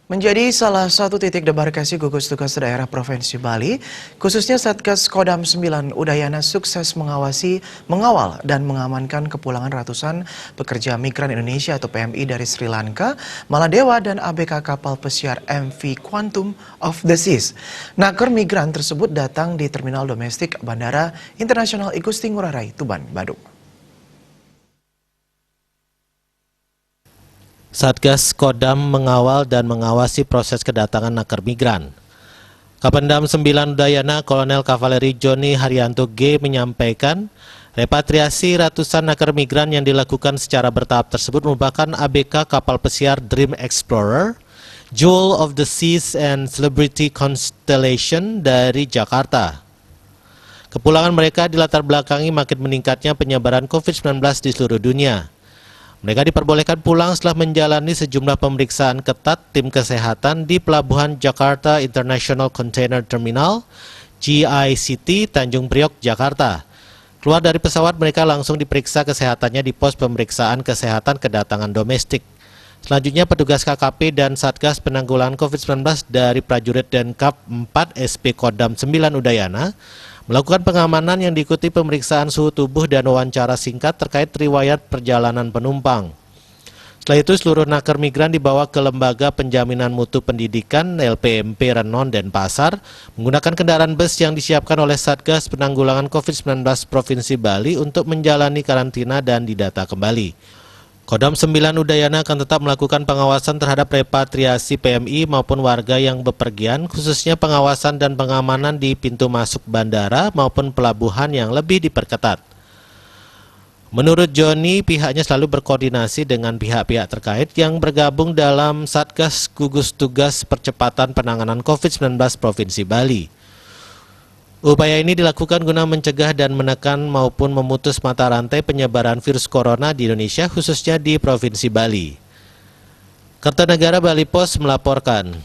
Menjadi salah satu titik debarkasi gugus tugas daerah Provinsi Bali, khususnya Satgas Kodam 9 Udayana sukses mengawal dan mengamankan kepulangan ratusan pekerja migran Indonesia atau PMI dari Sri Lanka, Maladewa dan ABK kapal pesiar MV Quantum of the Seas. Naker migran tersebut datang di terminal domestik Bandara Internasional Igusti Ngurah Rai, Tuban, Badung. Satgas Kodam mengawal dan mengawasi proses kedatangan naker migran. Kapendam 9 Udayana Kolonel Kavaleri Joni Haryanto G menyampaikan, repatriasi ratusan naker migran yang dilakukan secara bertahap tersebut merupakan ABK kapal pesiar Dream Explorer, Jewel of the Seas and Celebrity Constellation dari Jakarta. Kepulangan mereka dilatar belakangi makin meningkatnya penyebaran COVID-19 di seluruh dunia. Mereka diperbolehkan pulang setelah menjalani sejumlah pemeriksaan ketat tim kesehatan di Pelabuhan Jakarta International Container Terminal, GICT, Tanjung Priok, Jakarta. Keluar dari pesawat, mereka langsung diperiksa kesehatannya di pos pemeriksaan kesehatan kedatangan domestik. Selanjutnya, petugas KKP dan Satgas Penanggulangan COVID-19 dari prajurit Denkap 4 SP Kodam 9 Udayana melakukan pengamanan yang diikuti pemeriksaan suhu tubuh dan wawancara singkat terkait riwayat perjalanan penumpang. Setelah itu, seluruh naker migran dibawa ke Lembaga Penjaminan Mutu Pendidikan LPMP Renon Denpasar menggunakan kendaraan bus yang disiapkan oleh Satgas Penanggulangan COVID-19 Provinsi Bali untuk menjalani karantina dan didata kembali. Kodam 9 Udayana akan tetap melakukan pengawasan terhadap repatriasi PMI maupun warga yang bepergian, khususnya pengawasan dan pengamanan di pintu masuk bandara maupun pelabuhan yang lebih diperketat. Menurut Joni, pihaknya selalu berkoordinasi dengan pihak-pihak terkait yang bergabung dalam Satgas Gugus Tugas Percepatan Penanganan COVID-19 Provinsi Bali. Upaya ini dilakukan guna mencegah dan menekan maupun memutus mata rantai penyebaran virus corona di Indonesia, khususnya di Provinsi Bali. Kertanegara Bali Pos melaporkan.